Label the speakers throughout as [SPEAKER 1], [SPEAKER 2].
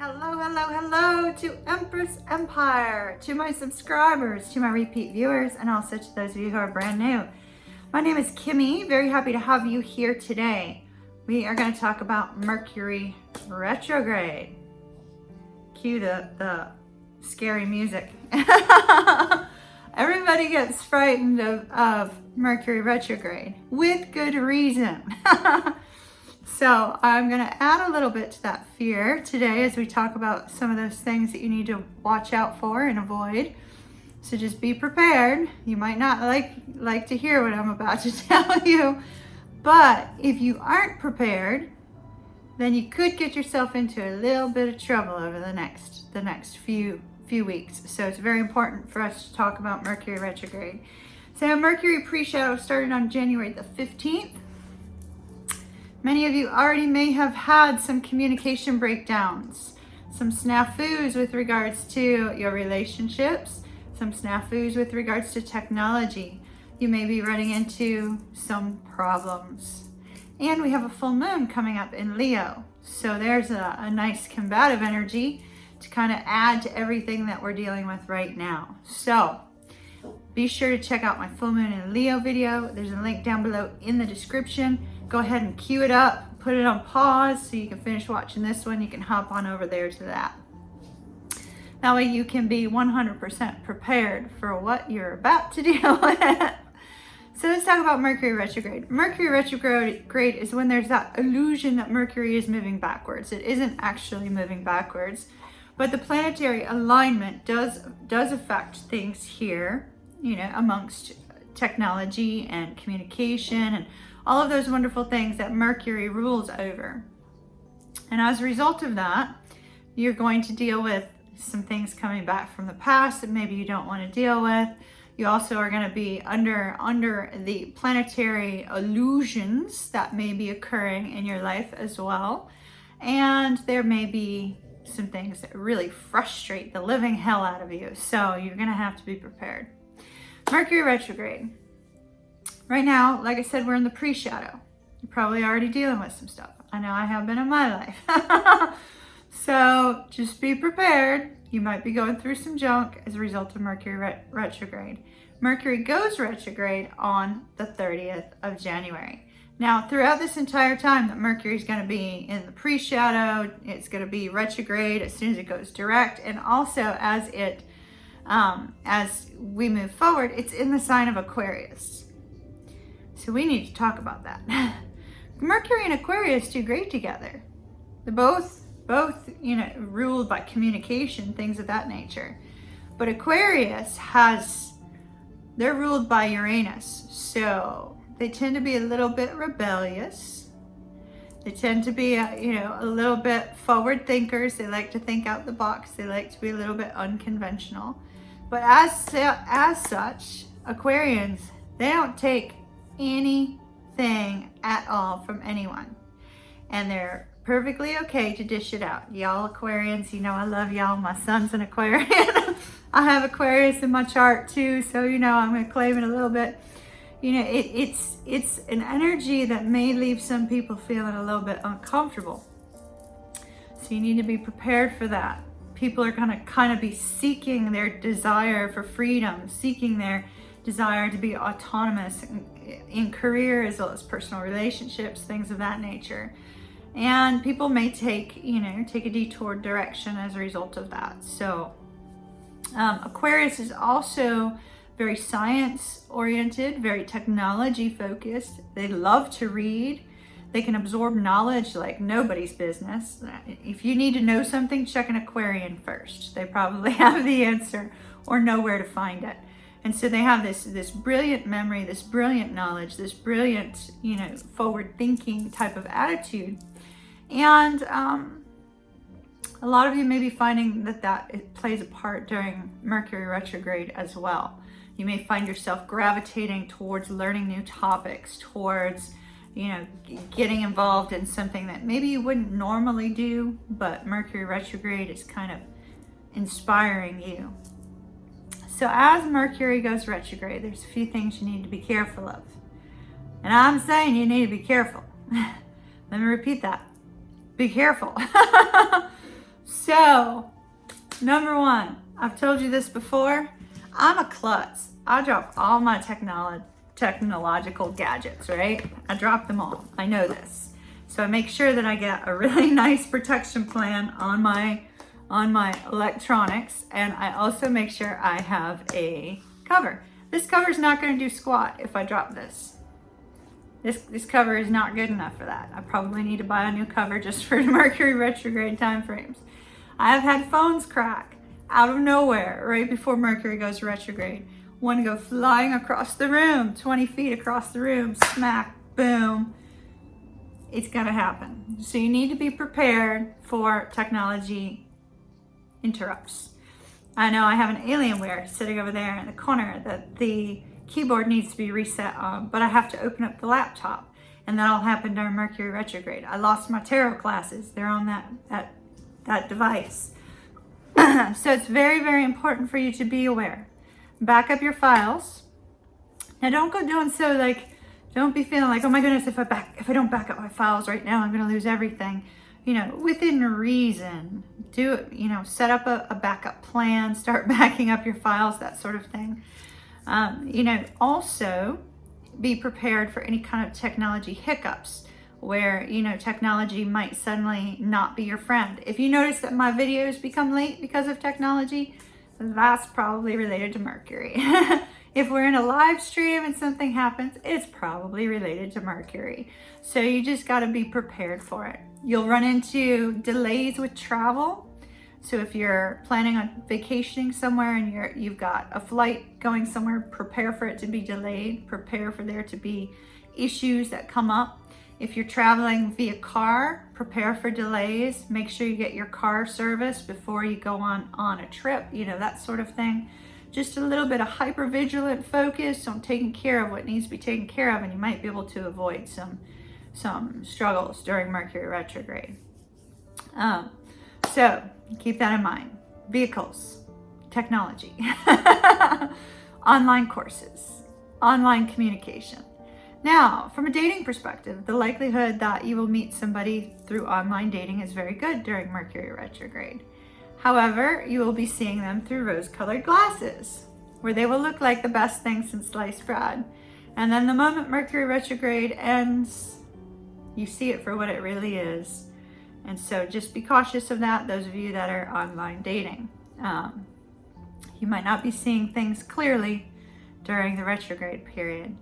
[SPEAKER 1] Hello, hello, hello to Empress Empire, to my subscribers, to my repeat viewers, and also to those of you who are brand new. My name is Kimmy. Very happy to have you here today. We are going to talk about Mercury Retrograde. Cue the scary music. Everybody gets frightened of Mercury Retrograde with good reason. So I'm going to add a little bit to that fear today as we talk about some of those things that you need to watch out for and avoid. So just be prepared. You might not like to hear what I'm about to tell you, but if you aren't prepared, then you could get yourself into a little bit of trouble over the next few weeks. So it's very important for us to talk about Mercury Retrograde. So Mercury pre-shadow started on January the 15th. Many of you already may have had some communication breakdowns, some snafus with regards to your relationships, some snafus with regards to technology. You may be running into some problems. And we have a full moon coming up in Leo. So there's a nice combative energy to kind of add to everything that we're dealing with right now. So be sure to check out my full moon in Leo video. There's a link down below in the description. Go ahead and cue it up, put it on pause so you can finish watching this one. You can hop on over there to that. That way you can be 100% prepared for what you're about to deal with. So let's talk about Mercury Retrograde. Mercury Retrograde is when there's that illusion that Mercury is moving backwards. It isn't actually moving backwards, but the planetary alignment does affect things here, you know, amongst technology and communication and all of those wonderful things that Mercury rules over. And as a result of that, you're going to deal with some things coming back from the past that maybe you don't want to deal with. You also are going to be under the planetary illusions that may be occurring in your life as well. And there may be some things that really frustrate the living hell out of you. So you're going to have to be prepared. Mercury Retrograde. Right now, like I said, we're in the pre-shadow. You're probably already dealing with some stuff. I know I have been in my life. So just be prepared. You might be going through some junk as a result of Mercury retrograde. Mercury goes retrograde on the 30th of January. Now, throughout this entire time that Mercury is going to be in the pre-shadow, it's going to be retrograde as soon as it goes direct, and also as we move forward, it's in the sign of Aquarius. So we need to talk about that. Mercury and Aquarius do great together. They're both, you know, ruled by communication, things of that nature. But Aquarius they're ruled by Uranus. So they tend to be a little bit rebellious. They tend to be, a little bit forward thinkers. They like to think out the box. They like to be a little bit unconventional. But as such, Aquarians, they don't take anything at all from anyone. And they're perfectly okay to dish it out. Y'all Aquarians, you know I love y'all. My son's an Aquarian. I have Aquarius in my chart too, so I'm going to claim it a little bit. It's an energy that may leave some people feeling a little bit uncomfortable. So you need to be prepared for that. People are going to kind of be seeking their desire for freedom, seeking their desire to be autonomous in career as well as personal relationships, things of that nature. And people may take a detour direction as a result of that. So Aquarius is also very science oriented, very technology focused. They love to read. They can absorb knowledge like nobody's business. If you need to know something, check an Aquarian first. They probably have the answer or know where to find it. And so they have this brilliant memory, this brilliant knowledge, this brilliant, forward-thinking type of attitude. And a lot of you may be finding that it plays a part during Mercury retrograde as well. You may find yourself gravitating towards learning new topics, towards, getting involved in something that maybe you wouldn't normally do, but Mercury retrograde is kind of inspiring you. So as Mercury goes retrograde, there's a few things you need to be careful of. And I'm saying you need to be careful. Let me repeat that. Be careful. So, number one, I've told you this before, I'm a klutz. I drop all my technological gadgets, right? I drop them all. I know this. So I make sure that I get a really nice protection plan on my electronics, and I also make sure I have a cover. This cover is not going to do squat if I drop this. This cover is not good enough for that. I probably need to buy a new cover just for the Mercury retrograde time frames. I have had phones crack out of nowhere right before Mercury goes retrograde. One go flying across the room, 20 feet across the room, smack, boom. It's gonna happen. So you need to be prepared for technology interrupts. I know I have an Alienware sitting over there in the corner that the keyboard needs to be reset on, but I have to open up the laptop, and that all happened during Mercury retrograde. I lost my tarot classes. They're on that device. So it's very, very important for you to be aware. Back up your files. Now don't go doing so like, don't be feeling like, oh my goodness, if I don't back up my files right now, I'm gonna lose everything. You know, within reason, do it, you know, set up a backup plan, start backing up your files, that sort of thing. You know, also be prepared for any kind of technology hiccups where, you know, technology might suddenly not be your friend. If you notice that my videos become late because of technology, that's probably related to Mercury. If we're in a live stream and something happens, it's probably related to Mercury. So you just got to be prepared for it. You'll run into delays with travel. So if you're planning on vacationing somewhere and you've got a flight going somewhere, prepare for it to be delayed. Prepare for there to be issues that come up. If you're traveling via car, prepare for delays. Make sure you get your car serviced before you go on a trip, you know, that sort of thing. Just a little bit of hypervigilant focus on taking care of what needs to be taken care of, and you might be able to avoid some struggles during Mercury retrograde. So keep that in mind. Vehicles, technology, online courses, online communication. Now, from a dating perspective, the likelihood that you will meet somebody through online dating is very good during Mercury retrograde. However, you will be seeing them through rose-colored glasses, where they will look like the best thing since sliced bread. And then the moment Mercury retrograde ends, you see it for what it really is. And so just be cautious of that, those of you that are online dating. You might not be seeing things clearly during the retrograde period.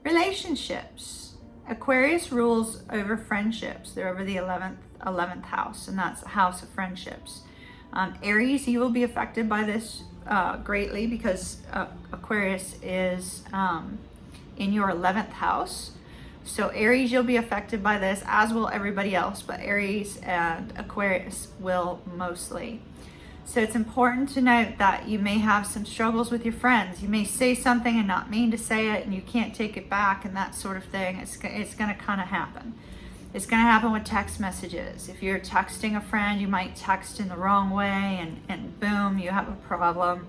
[SPEAKER 1] Relationships. Aquarius rules over friendships. They're over the 11th house, and that's a house of friendships. Aries, you will be affected by this greatly because Aquarius is in your 11th house. So Aries, you'll be affected by this, as will everybody else, but Aries and Aquarius will mostly. So it's important to note that you may have some struggles with your friends. You may say something and not mean to say it, and you can't take it back and that sort of thing. It's going to kind of happen. It's going to happen with text messages. If you're texting a friend, you might text in the wrong way, and boom, you have a problem.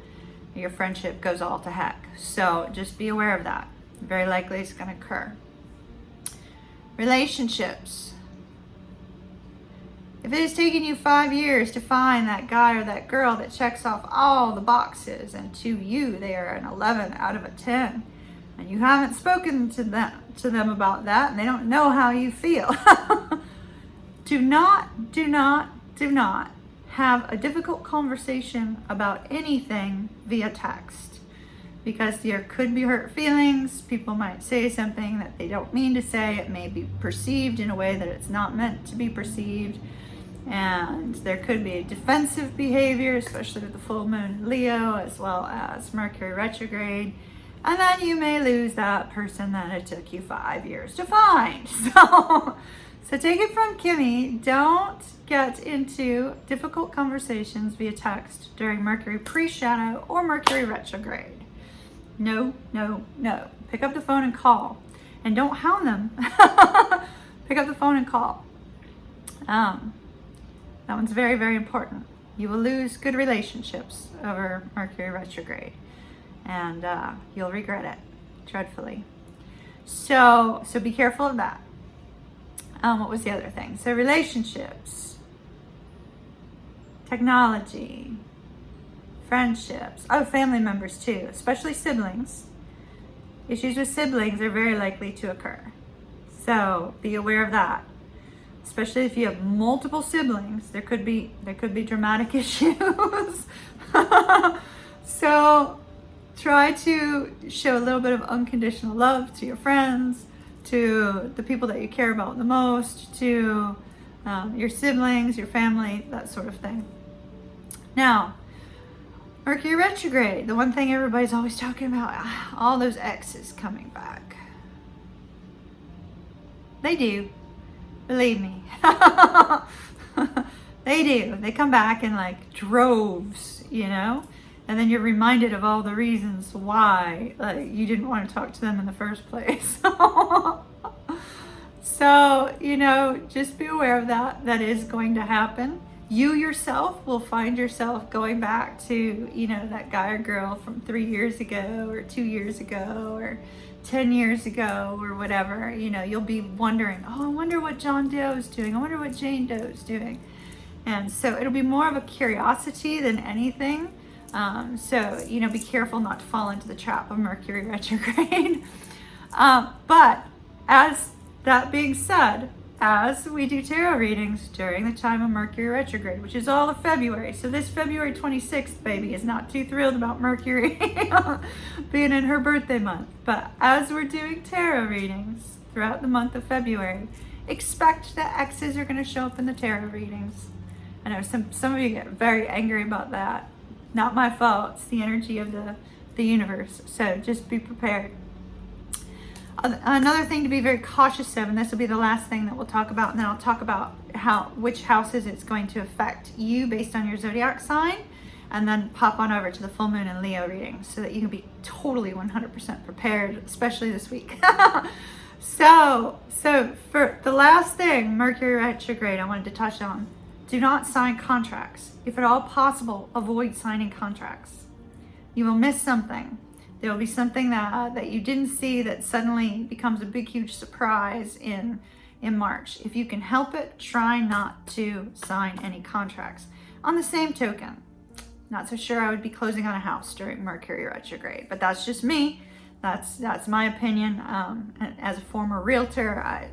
[SPEAKER 1] Your friendship goes all to heck. So just be aware of that. Very likely it's going to occur. Relationships. If it has taken you 5 years to find that guy or that girl that checks off all the boxes, and to you they are an 11 out of a 10, and you haven't spoken to them about that, and they don't know how you feel, do not have a difficult conversation about anything via text, because there could be hurt feelings. People might say something that they don't mean to say. It may be perceived in a way that it's not meant to be perceived. And there could be defensive behavior, especially with the full moon in Leo, as well as Mercury retrograde. And then you may lose that person that it took you 5 years to find. So take it from Kimmy. Don't get into difficult conversations via text during Mercury pre-shadow or Mercury retrograde. No. Pick up the phone and call. And don't hound them. Pick up the phone and call. That one's very, very important. You will lose good relationships over Mercury retrograde, and you'll regret it dreadfully. So be careful of that. What was the other thing? So relationships. technology, friendships. Oh, family members too, especially siblings. Issues with siblings are very likely to occur. So be aware of that. Especially if you have multiple siblings, there could be dramatic issues. So try to show a little bit of unconditional love to your friends, to the people that you care about the most, to your siblings, your family, that sort of thing. Now, Mercury retrograde, the one thing everybody's always talking about, all those exes coming back. They do. Believe me. They do. They come back in like droves, you know? And then you're reminded of all the reasons why you didn't want to talk to them in the first place. So, you know, just be aware of that. That is going to happen. You yourself will find yourself going back to, you know, that guy or girl from 3 years ago or 2 years ago or 10 years ago or whatever. You know, you'll be wondering, oh, I wonder what John Doe's doing. I wonder what Jane Doe's doing. And so it'll be more of a curiosity than anything. So, you know, be careful not to fall into the trap of Mercury retrograde. But as that being said, as we do tarot readings during the time of Mercury retrograde, which is all of February. So this February 26th baby is not too thrilled about Mercury being in her birthday month. But as we're doing tarot readings throughout the month of February, expect that exes are going to show up in the tarot readings. I know some of you get very angry about that. Not my fault. It's the energy of the universe. So just be prepared. Another thing to be very cautious of, and this will be the last thing that we'll talk about, and then I'll talk about which houses it's going to affect you based on your zodiac sign, and then pop on over to the full moon and Leo reading so that you can be totally 100% prepared, especially this week. So for the last thing, Mercury retrograde, I wanted to touch on. Do not sign contracts. If at all possible, avoid signing contracts. You will miss something. There will be something that you didn't see that suddenly becomes a big, huge surprise in March. If you can help it, try not to sign any contracts. On the same token, not so sure I would be closing on a house during Mercury retrograde, but that's just me. That's my opinion. And as a former realtor, I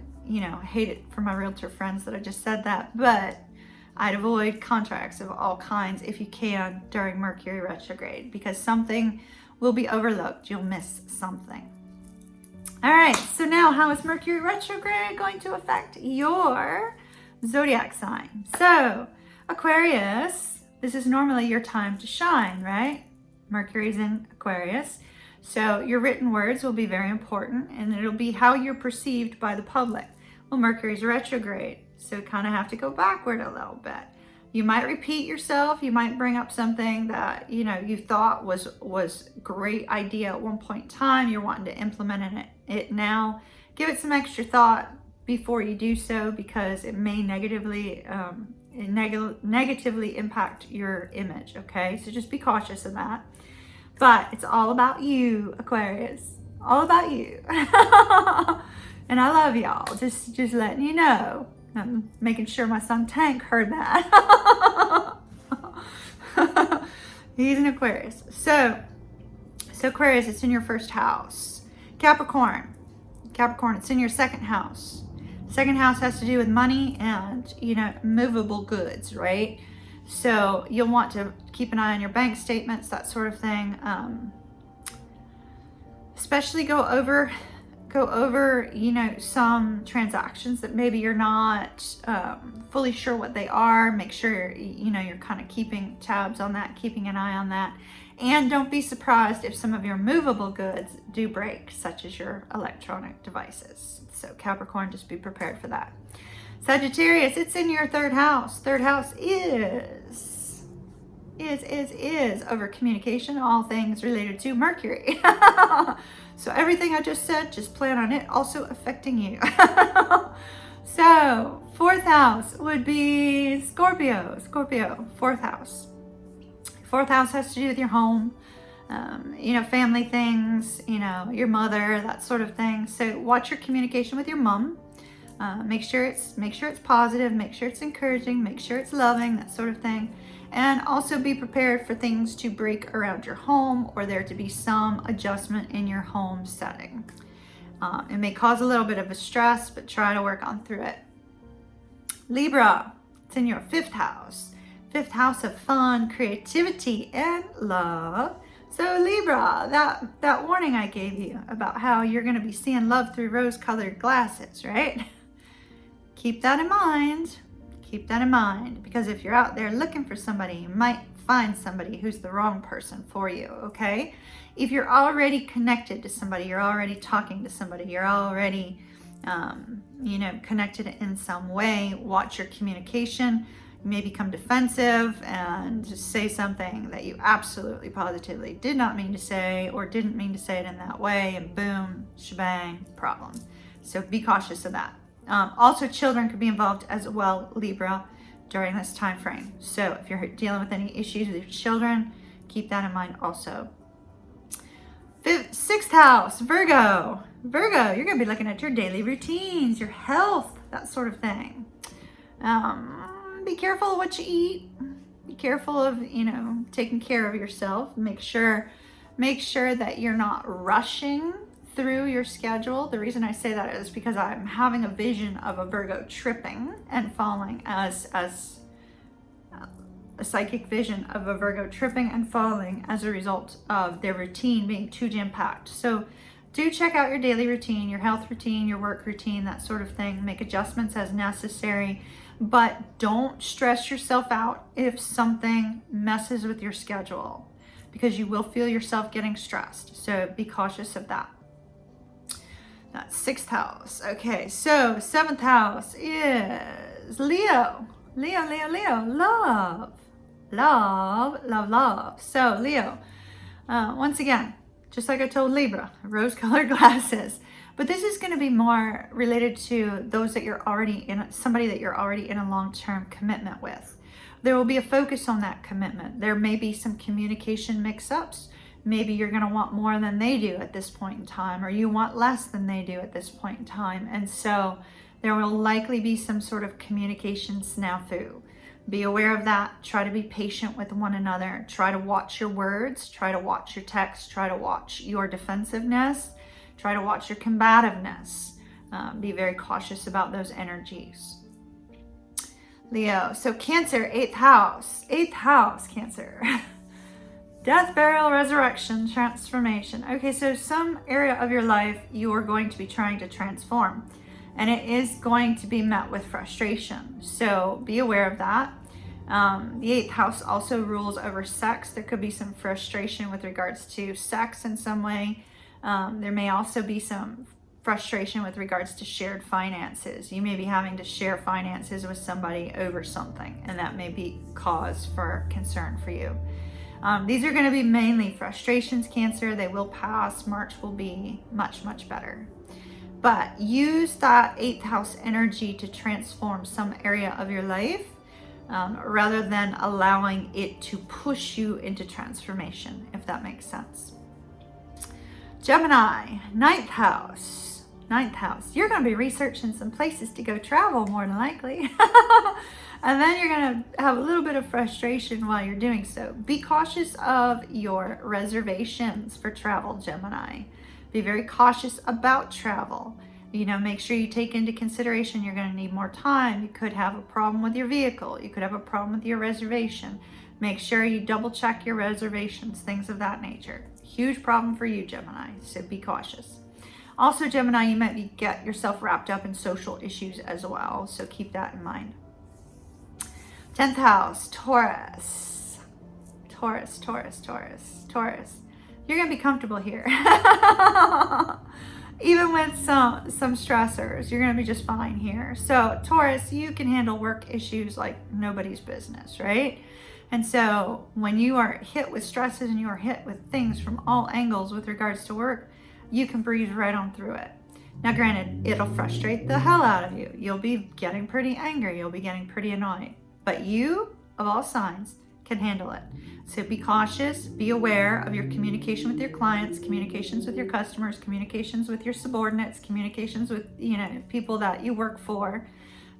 [SPEAKER 1] hate it for my realtor friends that I just said that, but I'd avoid contracts of all kinds if you can during Mercury retrograde, because something will be overlooked. You'll miss something. All right, so now how is Mercury retrograde going to affect your zodiac sign? So Aquarius, this is normally your time to shine, right? Mercury's in Aquarius. So your written words will be very important, and it'll be how you're perceived by the public. Well, Mercury's retrograde, so you kind of have to go backward a little bit. You might repeat yourself. You might bring up something that, you thought was great idea at one point in time. You're wanting to implement it now. Give it some extra thought before you do so, because it may negatively impact your image, okay? So just be cautious of that. But it's all about you, Aquarius. All about you. And I love y'all. Just letting you know. I'm making sure my son Tank heard that. He's an Aquarius. So Aquarius, it's in your first house. Capricorn, it's in your second house. Second house has to do with money and, movable goods, right? So you'll want to keep an eye on your bank statements, that sort of thing. Especially go over, some transactions that maybe you're not fully sure what they are. Make sure, you're kind of keeping tabs on that, keeping an eye on that. And don't be surprised if some of your movable goods do break, such as your electronic devices. So Capricorn, just be prepared for that. Sagittarius, it's in your third house. Third house is over communication, all things related to Mercury. So everything I just said, just plan on it also affecting you. So fourth house would be Scorpio, fourth house. Fourth house has to do with your home, family things, your mother, that sort of thing. So watch your communication with your mom. Make sure it's positive, make sure it's encouraging, make sure it's loving, that sort of thing. And also be prepared for things to break around your home or there to be some adjustment in your home setting. It may cause a little bit of a stress, but try to work on through it. Libra, it's in your 5th house. 5th house of fun, creativity, and love. So Libra, that warning I gave you about how you're going to be seeing love through rose-colored glasses, right? Keep that in mind. Keep that in mind, because if you're out there looking for somebody, you might find somebody who's the wrong person for you, okay? If you're already connected to somebody, you're already talking to somebody, you're already, connected in some way, watch your communication. You may become defensive and just say something that you absolutely positively did not mean to say or didn't mean to say it in that way, and boom, shebang, problem. So be cautious of that. Also, children could be involved as well, Libra, during this time frame. So if you're dealing with any issues with your children, keep that in mind also. 6th house, Virgo. Virgo, you're going to be looking at your daily routines, your health, that sort of thing. Be careful of what you eat. Be careful of, taking care of yourself. Make sure that you're not rushing through your schedule. The reason I say that is because I'm having a vision of a Virgo tripping and falling as a psychic vision of a Virgo tripping and falling as a result of their routine being too jam-packed. So do check out your daily routine, your health routine, your work routine, that sort of thing. Make adjustments as necessary, but don't stress yourself out if something messes with your schedule, because you will feel yourself getting stressed. So be cautious of that. That's 6th house. Okay, so 7th house is Leo. Leo. Love. So Leo, once again, just like I told Libra, rose-colored glasses. But this is going to be more related to those that you're already in, somebody that you're already in a long-term commitment with. There will be a focus on that commitment. There may be some communication mix-ups. Maybe you're going to want more than they do at this point in time, or you want less than they do at this point in time. And so there will likely be some sort of communication snafu. Be aware of that. Try to be patient with one another. Try to watch your words. Try to watch your text. Try to watch your defensiveness. Try to watch your combativeness. Be very cautious about those energies. Leo. So Cancer, 8th house. 8th house, Cancer. Death, burial, resurrection, transformation. Okay, so some area of your life you are going to be trying to transform, and it is going to be met with frustration. So be aware of that. The 8th house also rules over sex. There could be some frustration with regards to sex in some way. There may also be some frustration with regards to shared finances. You may be having to share finances with somebody over something, and that may be cause for concern for you. These are going to be mainly frustrations, Cancer. They will pass. March will be much, much better. But use that 8th house energy to transform some area of your life, rather than allowing it to push you into transformation, if that makes sense. Gemini, 9th house. 9th house. You're going to be researching some places to go travel, more than likely. And then you're going to have a little bit of frustration while you're doing so. Be cautious of your reservations for travel, Gemini. Be very cautious about travel. Make sure you take into consideration you're going to need more time. You could have a problem with your vehicle. You could have a problem with your reservation. Make sure you double check your reservations, things of that nature. Huge problem for you, Gemini, so be cautious. Also, Gemini, you might get yourself wrapped up in social issues as well, so keep that in mind. 10th house, Taurus. Taurus. You're going to be comfortable here. Even with some stressors, you're going to be just fine here. So Taurus, you can handle work issues like nobody's business, right? And so when you are hit with stresses and you are hit with things from all angles with regards to work, you can breeze right on through it. Now, granted, it'll frustrate the hell out of you. You'll be getting pretty angry. You'll be getting pretty annoyed. But you, of all signs, can handle it. So be cautious, be aware of your communication with your clients, communications with your customers, communications with your subordinates, communications with people that you work for.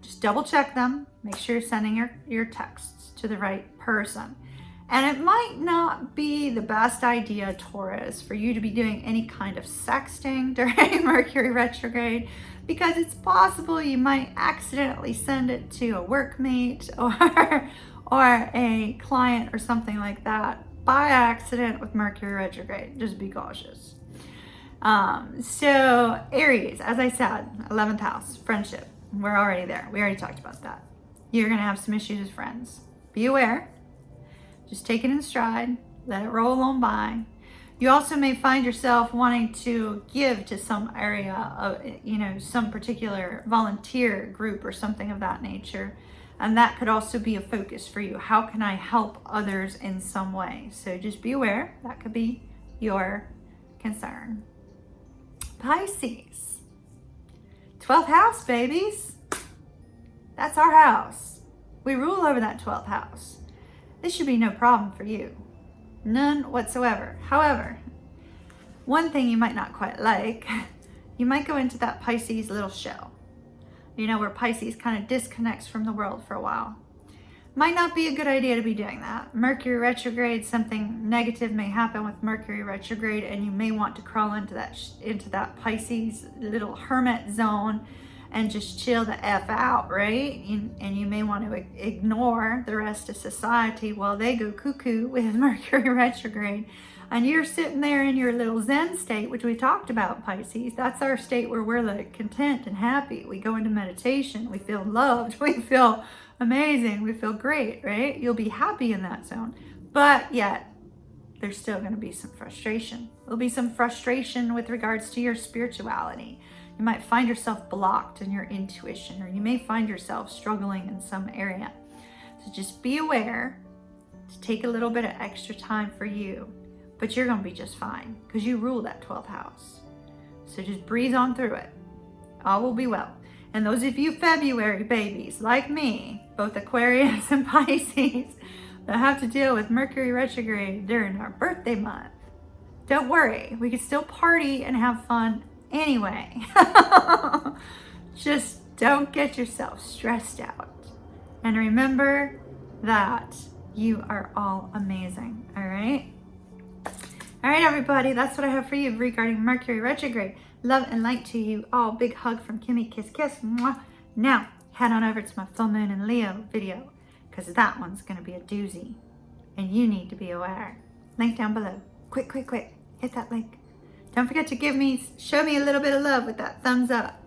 [SPEAKER 1] Just double check them. Make sure you're sending your texts to the right person. And it might not be the best idea, Taurus, for you to be doing any kind of sexting during Mercury retrograde, because it's possible you might accidentally send it to a workmate or a client or something like that by accident with Mercury retrograde. Just be cautious. So Aries, as I said, 11th house, friendship. We're already there. We already talked about that. You're going to have some issues with friends. Be aware. Just take it in stride. Let it roll on by. You also may find yourself wanting to give to some area of, some particular volunteer group or something of that nature. And that could also be a focus for you. How can I help others in some way? So just be aware. That could be your concern. Pisces. 12th house, babies. That's our house. We rule over that 12th house. This should be no problem for you. None whatsoever. However, one thing you might not quite like, you might go into that Pisces little shell. Where Pisces kind of disconnects from the world for a while. Might not be a good idea to be doing that. Mercury retrograde, something negative may happen with Mercury retrograde, and you may want to crawl into that Pisces little hermit zone and just chill the F out, right? And you may want to ignore the rest of society while they go cuckoo with Mercury retrograde. And you're sitting there in your little Zen state, which we talked about, Pisces. That's our state where we're like content and happy. We go into meditation. We feel loved. We feel amazing. We feel great, right? You'll be happy in that zone. But yet, there's still going to be some frustration. There'll be some frustration with regards to your spirituality. You might find yourself blocked in your intuition, or you may find yourself struggling in some area. So just be aware to take a little bit of extra time for you. But you're going to be just fine because you rule that 12th house. So just breathe on through it. All will be well. And those of you February babies like me, both Aquarius and Pisces, that have to deal with Mercury retrograde during our birthday month, don't worry. We can still party and have fun anyway. Just don't get yourself stressed out. And remember that you are all amazing. All right? All right, everybody, that's what I have for you regarding Mercury retrograde. Love and light to you all. Big hug from Kimmy. Kiss, kiss. Mwah. Now, head on over to my full moon and Leo video, because that one's going to be a doozy, and you need to be aware. Link down below. Quick, quick, quick. Hit that link. Don't forget to show me a little bit of love with that thumbs up,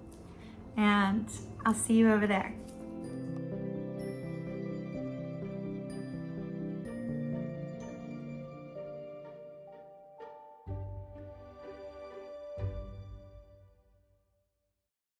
[SPEAKER 1] and I'll see you over there.